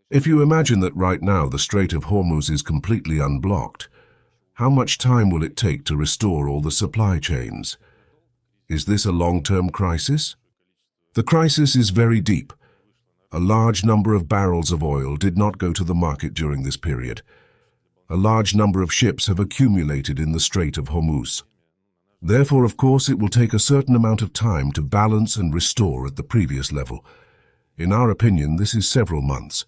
If you imagine that right now the Strait of Hormuz is completely unblocked, how much time will it take to restore all the supply chains? Is this a long-term crisis? The crisis is very deep. A large number of barrels of oil did not go to the market during this period. A large number of ships have accumulated in the Strait of Hormuz. Therefore, of course, it will take a certain amount of time to balance and restore at the previous level. In our opinion, this is several months.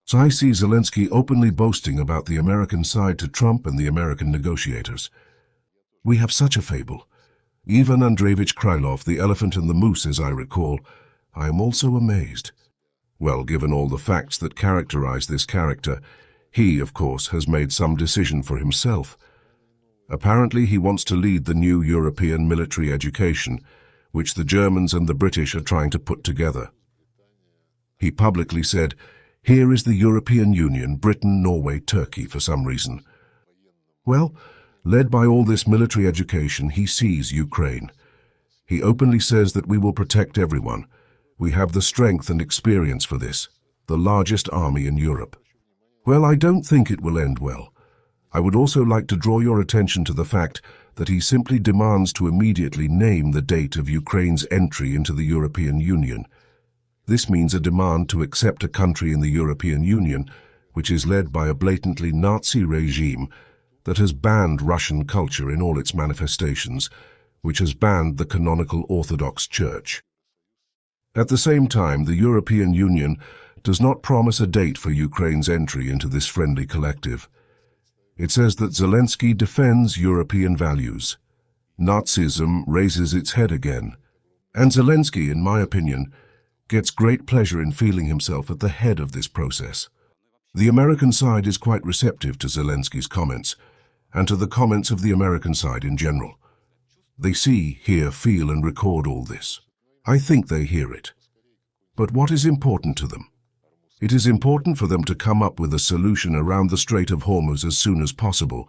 So I see Zelensky openly boasting about the American side to Trump and the American negotiators. We have such a fable. Ivan Andreevich Krylov, the elephant and the moose, as I recall. I am also amazed. Well, given all the facts that characterize this character, he, of course, has made some decision for himself. Apparently, he wants to lead the new European military education, which the Germans and the British are trying to put together. He publicly said, "Here is the European Union, Britain, Norway, Turkey," for some reason. Well, led by all this military education, he sees Ukraine. He openly says that we will protect everyone. We have the strength and experience for this, the largest army in Europe. Well, I don't think it will end well. I would also like to draw your attention to the fact that he simply demands to immediately name the date of Ukraine's entry into the European Union. This means a demand to accept a country in the European Union which is led by a blatantly Nazi regime that has banned Russian culture in all its manifestations, which has banned the canonical Orthodox Church. At the same time, the European Union does not promise a date for Ukraine's entry into this friendly collective. It says that Zelensky defends European values. Nazism raises its head again. And Zelensky, in my opinion, gets great pleasure in feeling himself at the head of this process. The American side is quite receptive to Zelensky's comments, and to the comments of the American side in general. They see, hear, feel, and record all this. I think they hear it. But what is important to them? It is important for them to come up with a solution around the Strait of Hormuz as soon as possible,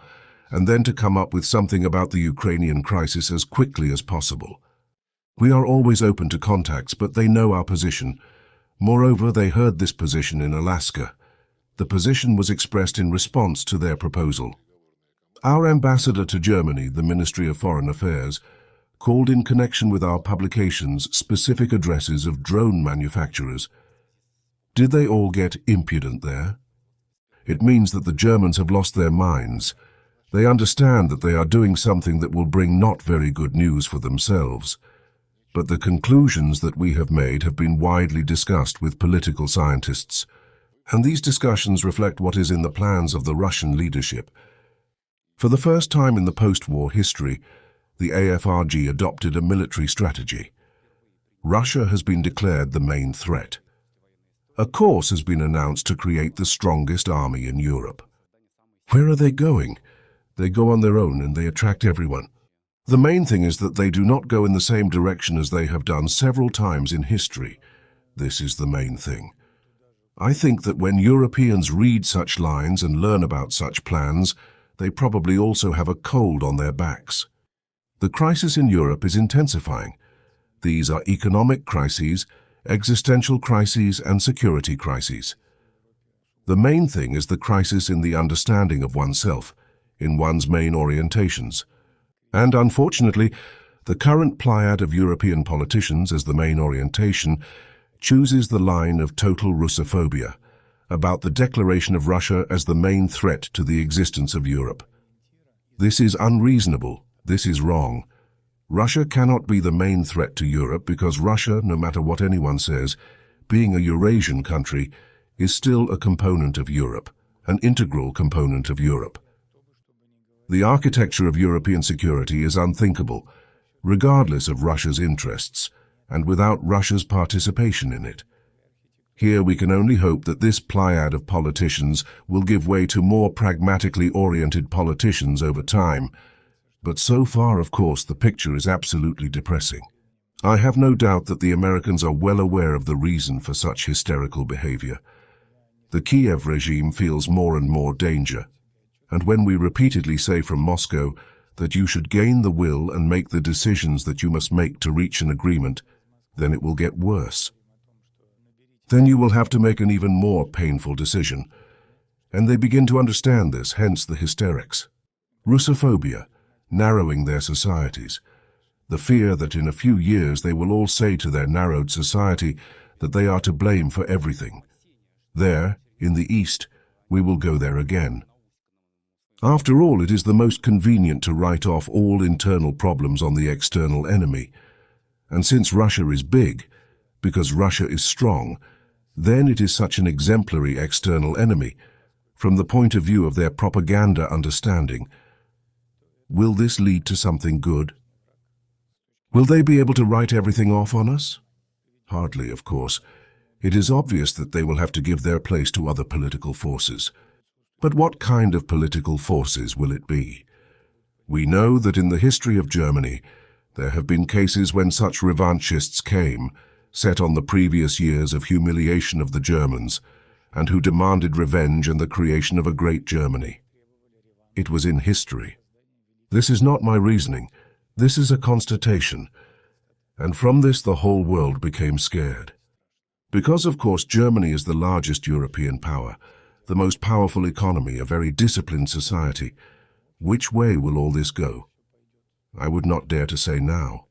and then to come up with something about the Ukrainian crisis as quickly as possible. We are always open to contacts, but they know our position. Moreover, they heard this position in Alaska. The position was expressed in response to their proposal. Our ambassador to Germany, the Ministry of Foreign Affairs, called in connection with our publications specific addresses of drone manufacturers. Did they all get impudent there? It means that the Germans have lost their minds. They understand that they are doing something that will bring not very good news for themselves. But the conclusions that we have made have been widely discussed with political scientists, and these discussions reflect what is in the plans of the Russian leadership. For the first time in the post-war history, the AFRG adopted a military strategy. Russia has been declared the main threat. A course has been announced to create the strongest army in Europe. Where are they going? They go on their own and they attract everyone. The main thing is that they do not go in the same direction as they have done several times in history. This is the main thing. I think that when Europeans read such lines and learn about such plans, they probably also have a cold on their backs. The crisis in Europe is intensifying. These are economic crises, existential crises, and security crises. The main thing is the crisis in the understanding of oneself, in one's main orientations. And unfortunately, the current pleiad of European politicians as the main orientation chooses the line of total Russophobia, about the declaration of Russia as the main threat to the existence of Europe. This is unreasonable. This is wrong. Russia cannot be the main threat to Europe because Russia, no matter what anyone says, being a Eurasian country, is still a component of Europe, an integral component of Europe. The architecture of European security is unthinkable, regardless of Russia's interests, and without Russia's participation in it. Here we can only hope that this pleiad of politicians will give way to more pragmatically oriented politicians over time. But so far, of course, the picture is absolutely depressing. I have no doubt that the Americans are well aware of the reason for such hysterical behavior. The Kiev regime feels more and more danger. And when we repeatedly say from Moscow that you should gain the will and make the decisions that you must make to reach an agreement, then it will get worse. then you will have to make an even more painful decision. And they begin to understand this, hence the hysterics. Russophobia, narrowing their societies. The fear that in a few years they will all say to their narrowed society that they are to blame for everything. There, in the East, we will go there again. After all, it is the most convenient to write off all internal problems on the external enemy. And since Russia is big, because Russia is strong, then it is such an exemplary external enemy, from the point of view of their propaganda understanding. Will this lead to something good? Will they be able to write everything off on us? Hardly, of course. It is obvious that they will have to give their place to other political forces. But what kind of political forces will it be? We know that in the history of Germany, there have been cases when such revanchists came, set on the previous years of humiliation of the Germans, and who demanded revenge and the creation of a great Germany. It was in history. This is not my reasoning. This is a constatation. And from this the whole world became scared. Because, of course, Germany is the largest European power, the most powerful economy, a very disciplined society. Which way will all this go? I would not dare to say now.